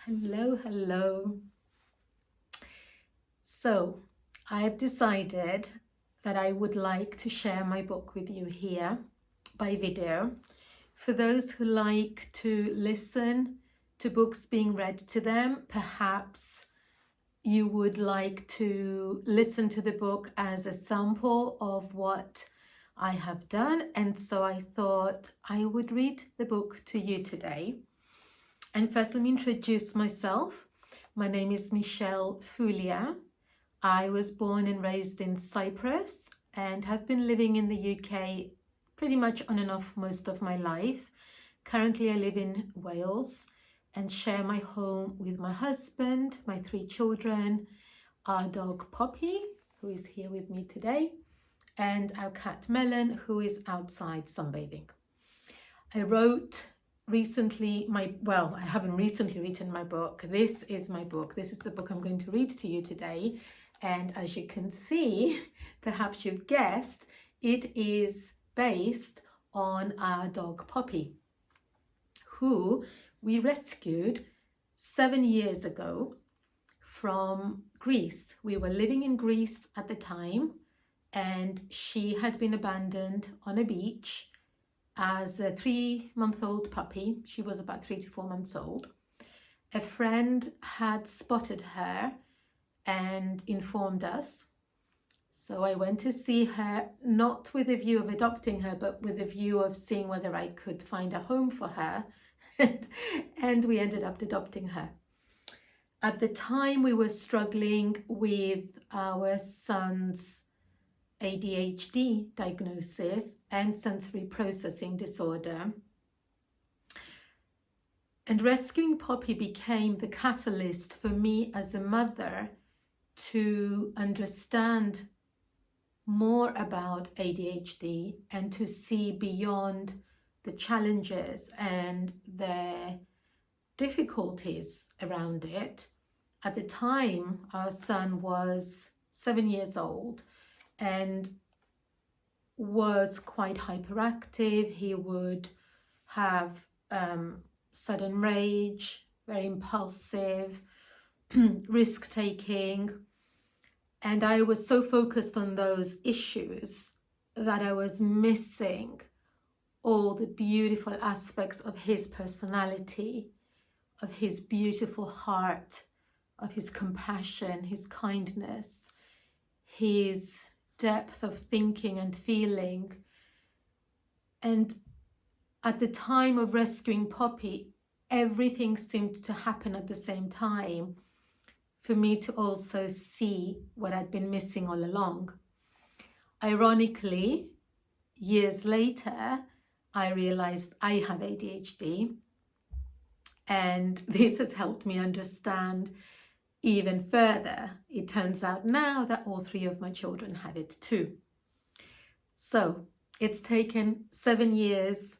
Hello. So, I have decided that I would like to share my book with you here by video. For those who like to listen to books being read to them, perhaps you would like to listen to the book as a sample of what I have done. And so I thought I would read the book to you today. And first, let me introduce myself. My name is Michelle Foulia. I was born and raised in Cyprus and have been living in the UK pretty much on and off most of my life. Currently, I live in Wales and share my home with my husband, my 3 children, our dog Poppy, who is here with me today, and our cat Melon, who is outside sunbathing. I wrote recently I haven't recently written my book. This is my book. This is the book I'm going to read to you today. And as you can see, perhaps you've guessed, it is based on our dog Poppy, who we rescued 7 years ago from Greece. We were living in Greece at the time, and she had been abandoned on a beach as a 3-month-old puppy. She was about 3 to 4 months old. A friend had spotted her and informed us. So I went to see her, not with a view of adopting her, but with a view of seeing whether I could find a home for her. And we ended up adopting her. At the time, we were struggling with our son's ADHD diagnosis and sensory processing disorder. And rescuing Poppy became the catalyst for me as a mother to understand more about ADHD and to see beyond the challenges and the difficulties around it. At the time, our son was 7 years old and was quite hyperactive. He would have sudden rage, very impulsive, risk-taking. And I was so focused on those issues that I was missing all the beautiful aspects of his personality, of his beautiful heart, of his compassion, his kindness, his depth of thinking and feeling. And at the time of rescuing Poppy, everything seemed to happen at the same time for me to also see what I'd been missing all along. Ironically, years later, I realized I have ADHD, and this has helped me understand even further. It turns out now that all 3 of my children have it too. So it's taken 7 years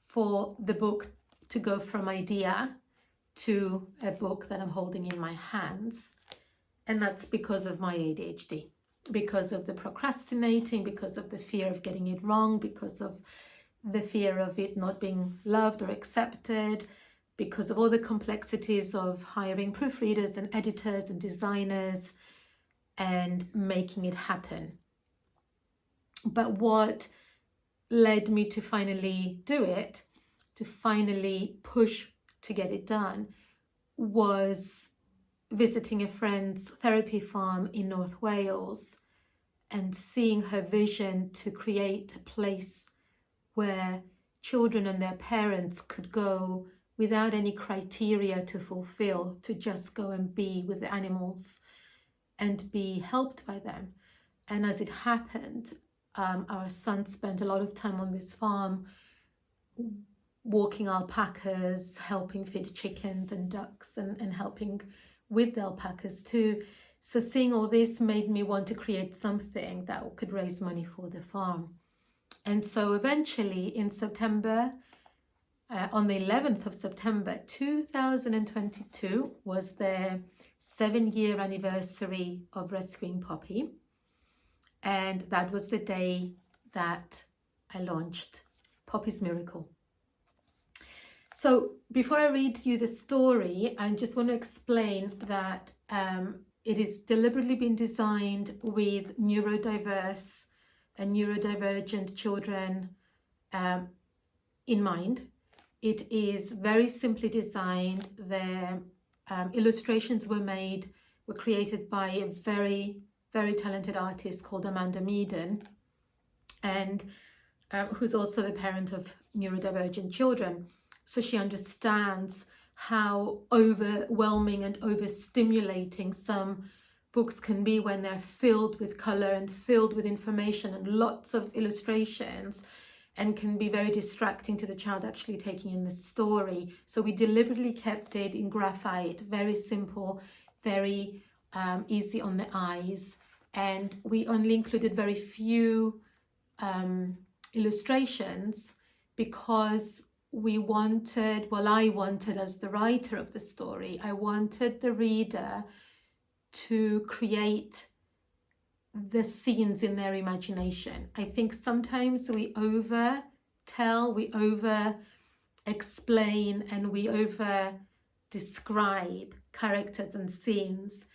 for the book to go from idea to a book that I'm holding in my hands. And that's because of my ADHD, because of the procrastinating, because of the fear of getting it wrong, because of the fear of it not being loved or accepted, because of all the complexities of hiring proofreaders and editors and designers and making it happen. But what led me to finally do it, to finally push to get it done, was visiting a friend's therapy farm in North Wales and seeing her vision to create a place where children and their parents could go without any criteria to fulfill, to just go and be with the animals and be helped by them. And as it happened, our son spent a lot of time on this farm walking alpacas, helping feed chickens and ducks, and helping with the alpacas too. So seeing all this made me want to create something that could raise money for the farm. And so eventually in September, on the 11th of September 2022 was the 7-year anniversary of rescuing Poppy. And that was the day that I launched Poppy's Miracle. So before I read you the story, I just want to explain that it is deliberately been designed with neurodiverse and neurodivergent children in mind. It is very simply designed. The illustrations were created by a very, very talented artist called Amanda Meaden, and who's also the parent of neurodivergent children. So she understands how overwhelming and overstimulating some books can be when they're filled with color and filled with information and lots of illustrations, and can be very distracting to the child actually taking in the story. So we deliberately kept it in graphite, very simple, very easy on the eyes, and we only included very few illustrations because I wanted, as the writer of the story, I wanted the reader to create the scenes in their imagination. I think sometimes we over tell, we over explain, and we over describe characters and scenes.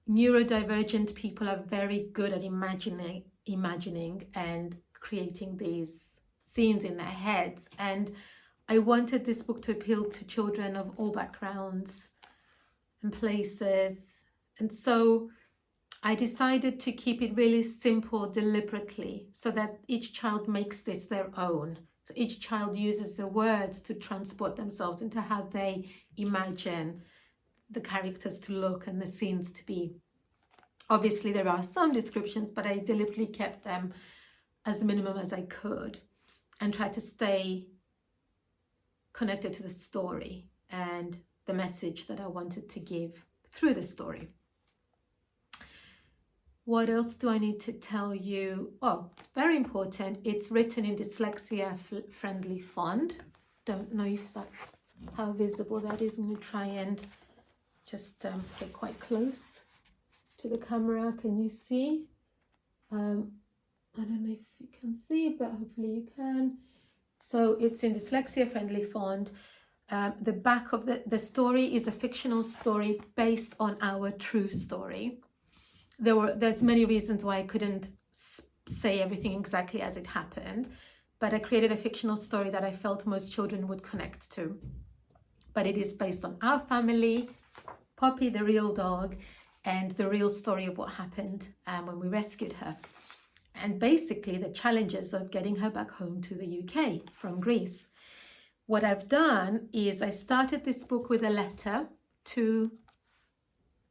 Neurodivergent people are very good at imagining and creating these scenes in their heads, and I wanted this book to appeal to children of all backgrounds and places, and so I decided to keep it really simple deliberately so that each child makes this their own. So each child uses the words to transport themselves into how they imagine the characters to look and the scenes to be. Obviously, there are some descriptions, but I deliberately kept them as minimum as I could and tried to stay connected to the story and the message that I wanted to give through the story. What else do I need to tell you? Oh, very important. It's written in dyslexia-friendly font. Don't know if that's how visible that is. I'm going to try and just get quite close to the camera. Can you see? I don't know if you can see, but hopefully you can. So it's in dyslexia-friendly font. The back of the story is a fictional story based on our true story. There's many reasons why I couldn't say everything exactly as it happened, but I created a fictional story that I felt most children would connect to. But it is based on our family, Poppy, the real dog, and the real story of what happened when we rescued her. And basically the challenges of getting her back home to the UK from Greece. What I've done is I started this book with a letter to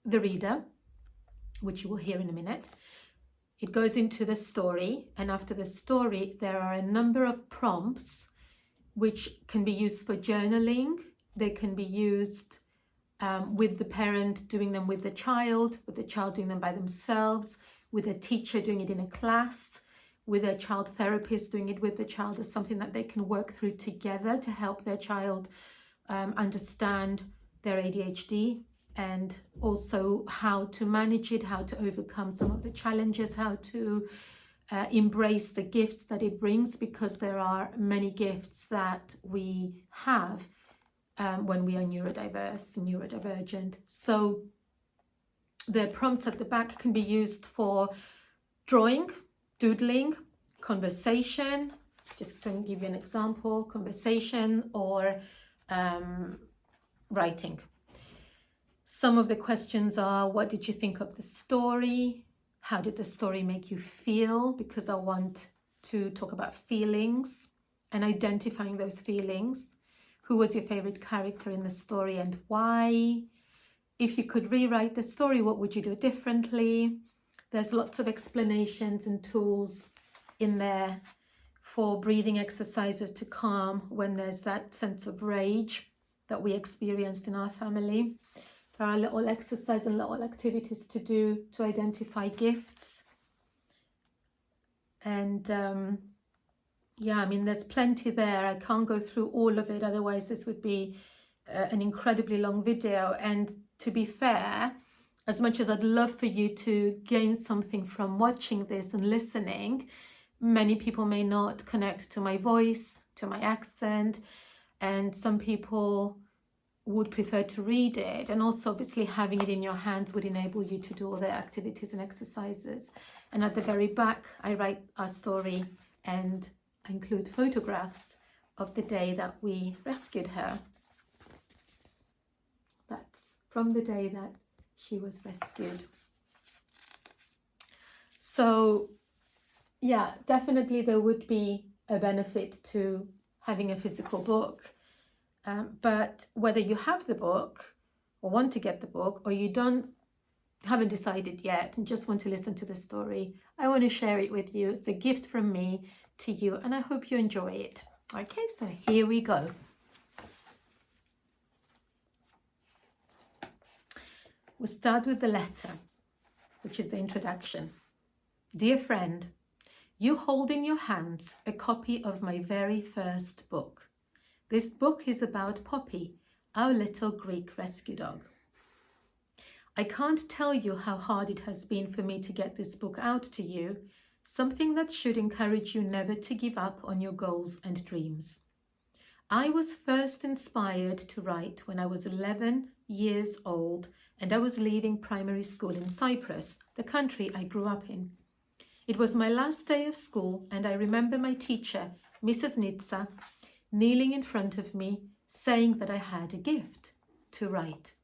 the reader, which you will hear in a minute. It goes into the story, and after the story there are a number of prompts which can be used for journaling. They can be used with the parent doing them with the child doing them by themselves, with a teacher doing it in a class, with a child therapist doing it with the child, as something that they can work through together to help their child understand their ADHD, and also how to manage it, how to overcome some of the challenges, how to embrace the gifts that it brings, because there are many gifts that we have when we are neurodiverse and neurodivergent. So the prompts at the back can be used for drawing, doodling, conversation. Just to give you an example, conversation, or writing. Some of the questions are, what did you think of the story? How did the story make you feel? Because I want to talk about feelings and identifying those feelings. Who was your favorite character in the story and why? If you could rewrite the story, what would you do differently? There's lots of explanations and tools in there for breathing exercises to calm when there's that sense of rage that we experienced in our family. There are little exercises and little activities to do to identify gifts. And yeah, I mean, there's plenty there. I can't go through all of it, otherwise this would be an incredibly long video. And to be fair, as much as I'd love for you to gain something from watching this and listening, many people may not connect to my voice, to my accent. and some people would prefer to read it, and also obviously having it in your hands would enable you to do all the activities and exercises. And at the very back I write our story and I include photographs of the day that we rescued her. That's from the day that she was rescued. So yeah, definitely there would be a benefit to having a physical book. But whether you have the book or want to get the book, or you haven't decided yet and just want to listen to the story, I want to share it with you. It's a gift from me to you, and I hope you enjoy it. Okay, so here we go. We'll start with the letter, which is the introduction. Dear friend, you hold in your hands a copy of my very first book. This book is about Poppy, our little Greek rescue dog. I can't tell you how hard it has been for me to get this book out to you, something that should encourage you never to give up on your goals and dreams. I was first inspired to write when I was 11 years old and I was leaving primary school in Cyprus, the country I grew up in. It was my last day of school, and I remember my teacher, Mrs. Nitsa, kneeling in front of me, saying that I had a gift to write.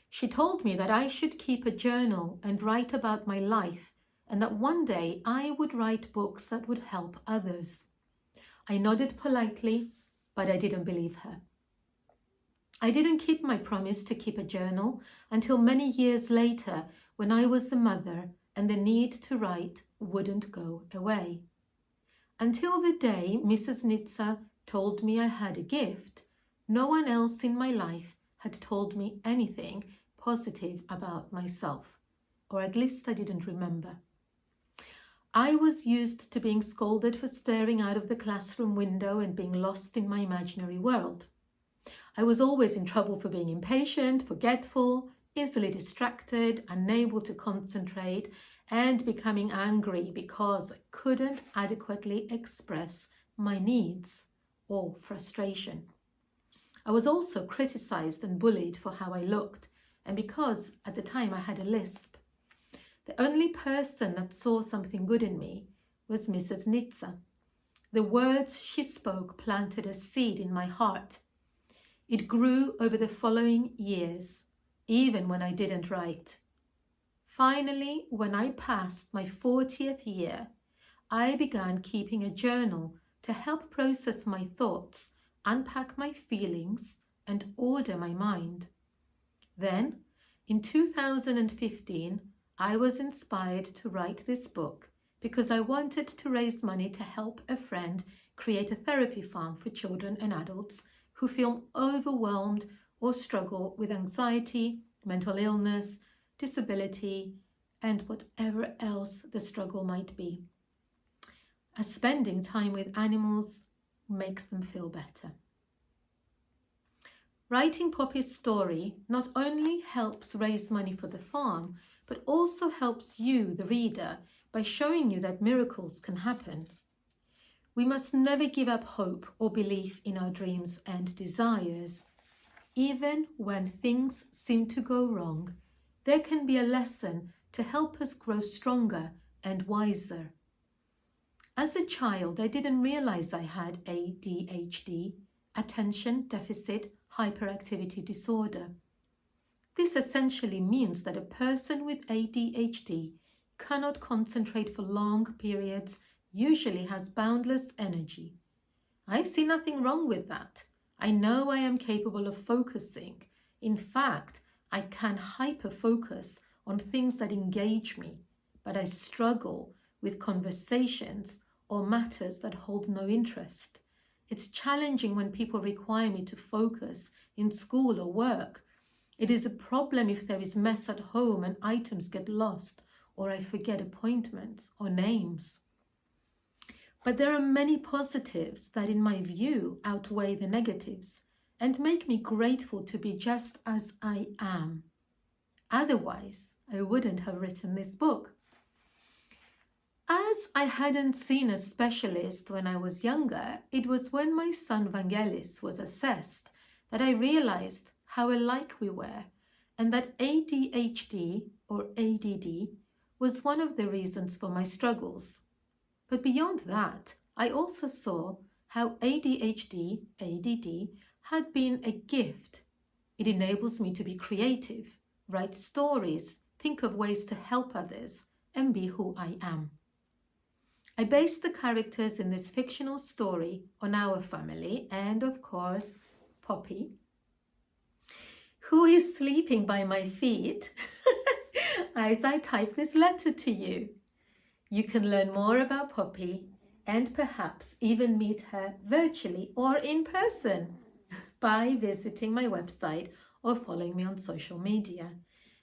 She told me that I should keep a journal and write about my life, and that one day I would write books that would help others. I nodded politely, but I didn't believe her. I didn't keep my promise to keep a journal until many years later, when I was the mother and the need to write wouldn't go away. Until the day Mrs. Nitsa told me I had a gift, no one else in my life had told me anything positive about myself, or at least I didn't remember. I was used to being scolded for staring out of the classroom window and being lost in my imaginary world. I was always in trouble for being impatient, forgetful, easily distracted, unable to concentrate, and becoming angry because I couldn't adequately express my needs or frustration. I was also criticized and bullied for how I looked, and because at the time I had a lisp. The only person that saw something good in me was Mrs. Nitsa. The words she spoke planted a seed in my heart. It grew over the following years, even when I didn't write. Finally, when I passed my 40th year, I began keeping a journal to help process my thoughts, unpack my feelings, and order my mind. Then, in 2015, I was inspired to write this book because I wanted to raise money to help a friend create a therapy farm for children and adults who feel overwhelmed or struggle with anxiety, mental illness, disability, and whatever else the struggle might be. As spending time with animals makes them feel better. Writing Poppy's story not only helps raise money for the farm, but also helps you, the reader, by showing you that miracles can happen. We must never give up hope or belief in our dreams and desires. Even when things seem to go wrong, there can be a lesson to help us grow stronger and wiser. As a child, I didn't realize I had ADHD, attention deficit hyperactivity disorder. This essentially means that a person with ADHD cannot concentrate for long periods, usually has boundless energy. I see nothing wrong with that. I know I am capable of focusing. In fact, I can hyper-focus on things that engage me, but I struggle with conversations or matters that hold no interest. It's challenging when people require me to focus in school or work. It is a problem if there is mess at home and items get lost, or I forget appointments or names. But there are many positives that, in my view, outweigh the negatives and make me grateful to be just as I am. Otherwise, I wouldn't have written this book. As I hadn't seen a specialist when I was younger, it was when my son Vangelis was assessed that I realized how alike we were and that ADHD or ADD was one of the reasons for my struggles. But beyond that, I also saw how ADHD, ADD had been a gift. It enables me to be creative, write stories, think of ways to help others, and be who I am. I based the characters in this fictional story on our family and, of course, Poppy, who is sleeping by my feet as I type this letter to you. You can learn more about Poppy and perhaps even meet her virtually or in person by visiting my website or following me on social media.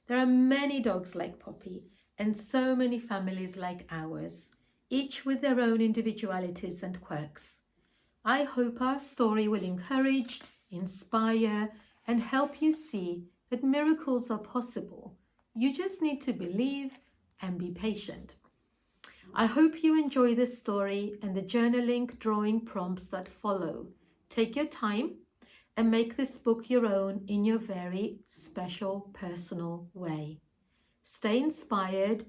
There are many dogs like Poppy and so many families like ours, each with their own individualities and quirks. I hope our story will encourage, inspire, and help you see that miracles are possible. You just need to believe and be patient. I hope you enjoy this story and the journaling drawing prompts that follow. Take your time and make this book your own in your very special, personal way. Stay inspired,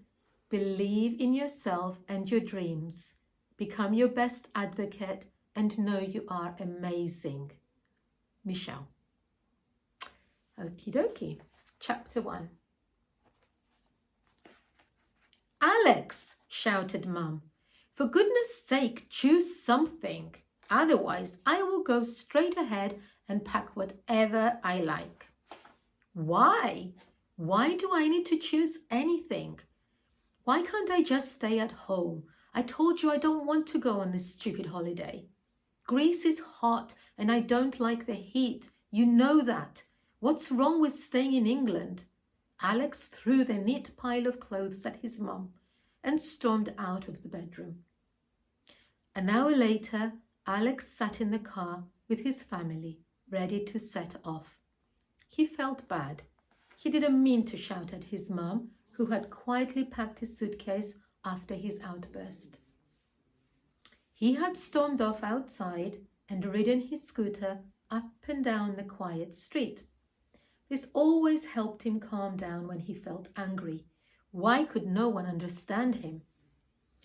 believe in yourself and your dreams, become your best advocate, and know you are amazing. Michelle. Okie dokie. Chapter 1. Alex, shouted Mum. For goodness sake, choose something. Otherwise, I will go straight ahead and pack whatever I like. Why? Why do I need to choose anything? Why can't I just stay at home? I told you I don't want to go on this stupid holiday. Greece is hot and I don't like the heat. You know that. What's wrong with staying in England? Alex threw the neat pile of clothes at his mum and stormed out of the bedroom. An hour later, Alex sat in the car with his family, ready to set off. He felt bad. He didn't mean to shout at his mum, who had quietly packed his suitcase after his outburst. He had stormed off outside and ridden his scooter up and down the quiet street. This always helped him calm down when he felt angry. Why could no one understand him?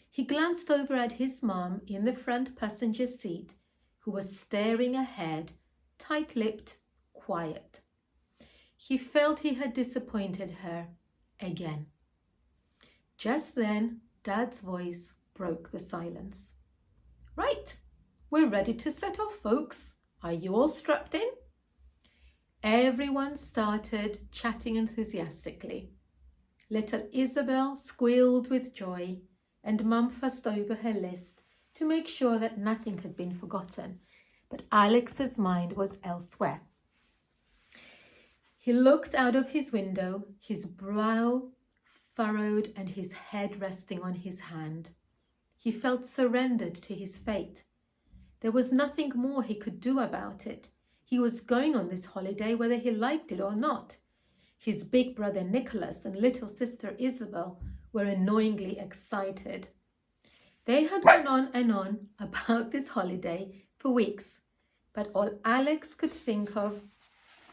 He glanced over at his mom in the front passenger seat, who was staring ahead, tight-lipped, quiet. He felt he had disappointed her again. Just then, Dad's voice broke the silence. Right, we're ready to set off, folks. Are you all strapped in? Everyone started chatting enthusiastically. Little Isabel squealed with joy, and Mum fussed over her list to make sure that nothing had been forgotten, but Alex's mind was elsewhere. He looked out of his window, his brow furrowed and his head resting on his hand. He felt surrendered to his fate. There was nothing more he could do about it. He was going on this holiday whether he liked it or not. His big brother Nicholas and little sister Isabel were annoyingly excited. They had gone on and on about this holiday for weeks, but all Alex could think of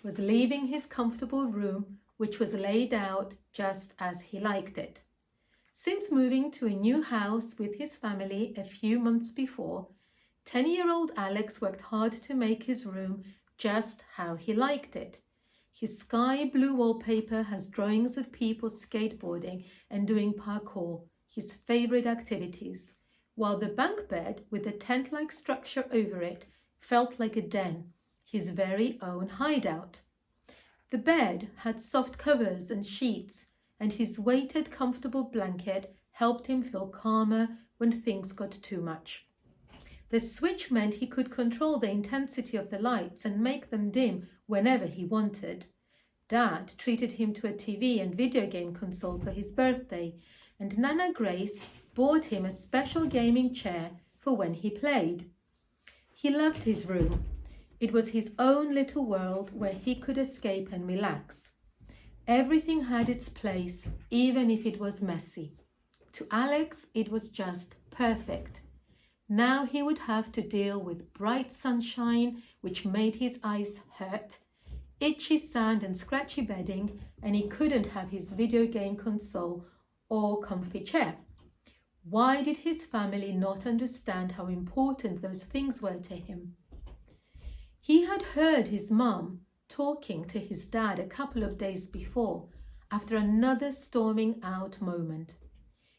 was leaving his comfortable room, which was laid out just as he liked it. Since moving to a new house with his family a few months before, 10-year-old Alex worked hard to make his room just how he liked it. His sky blue wallpaper has drawings of people skateboarding and doing parkour, his favorite activities, while the bunk bed with a tent-like structure over it felt like a den, his very own hideout. The bed had soft covers and sheets, and his weighted, comfortable blanket helped him feel calmer when things got too much. The switch meant he could control the intensity of the lights and make them dim whenever he wanted. Dad treated him to a TV and video game console for his birthday, and Nana Grace bought him a special gaming chair for when he played. He loved his room. It was his own little world where he could escape and relax. Everything had its place, even if it was messy. To Alex, it was just perfect. Now he would have to deal with bright sunshine, which made his eyes hurt, itchy sand and scratchy bedding, and he couldn't have his video game console or comfy chair. Why did his family not understand how important those things were to him? He had heard his mum talking to his dad a couple of days before, after another storming out moment.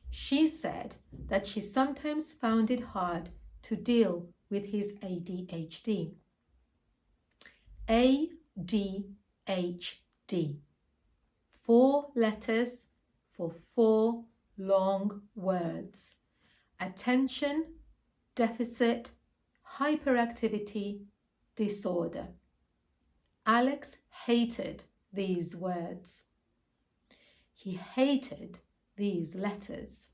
She said that she sometimes found it hard to deal with his ADHD. ADHD. 4 letters for 4 long words. Attention Deficit Hyperactivity Disorder. Alex hated these words. He hated these letters.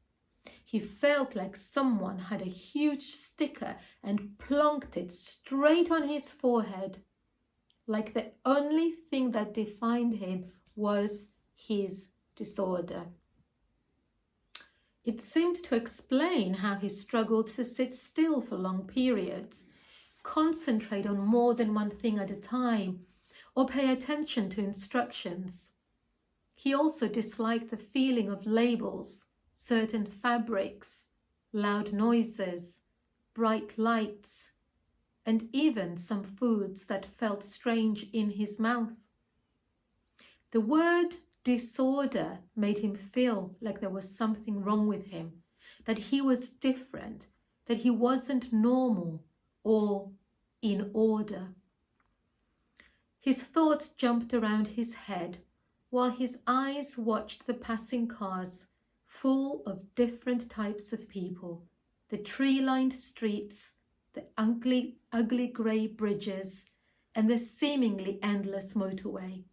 He felt like someone had a huge sticker and plonked it straight on his forehead, like the only thing that defined him was his disorder. It seemed to explain how he struggled to sit still for long periods, concentrate on more than one thing at a time, or pay attention to instructions. He also disliked the feeling of labels, certain fabrics, loud noises, bright lights, and even some foods that felt strange in his mouth. The word disorder made him feel like there was something wrong with him, that he was different, that he wasn't normal or in order. His thoughts jumped around his head while his eyes watched the passing cars full of different types of people, the tree-lined streets, the ugly grey bridges, and the seemingly endless motorway.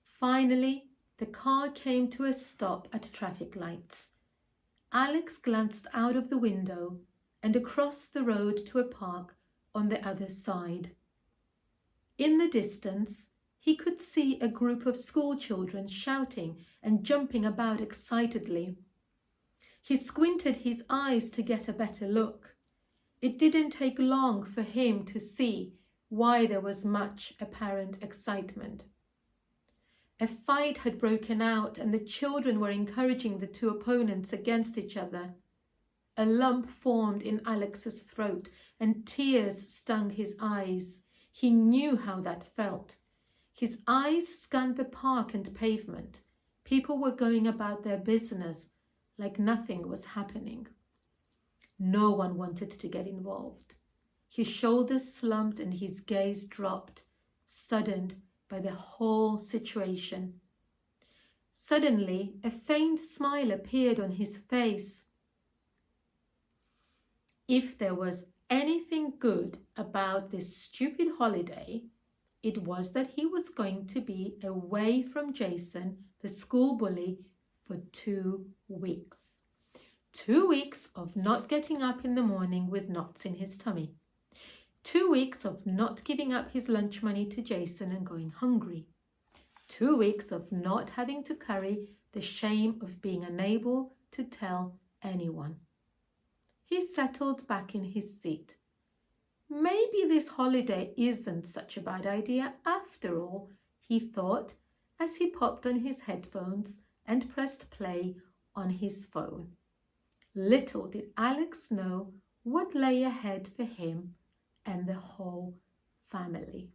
Finally, the car came to a stop at traffic lights. Alex glanced out of the window and across the road to a park on the other side. In the distance, he could see a group of school children shouting and jumping about excitedly. He squinted his eyes to get a better look. It didn't take long for him to see why there was much apparent excitement. A fight had broken out and the children were encouraging the two opponents against each other. A lump formed in Alex's throat and tears stung his eyes. He knew how that felt. His eyes scanned the park and pavement. People were going about their business like nothing was happening. No one wanted to get involved. His shoulders slumped and his gaze dropped, saddened by the whole situation. Suddenly, a faint smile appeared on his face. If there was anything good about this stupid holiday, it was that he was going to be away from Jason, the school bully, for 2 weeks. 2 weeks of not getting up in the morning with knots in his tummy. 2 weeks of not giving up his lunch money to Jason and going hungry. 2 weeks of not having to carry the shame of being unable to tell anyone. He settled back in his seat. Maybe this holiday isn't such a bad idea after all, he thought as he popped on his headphones and pressed play on his phone. Little did Alex know what lay ahead for him and the whole family.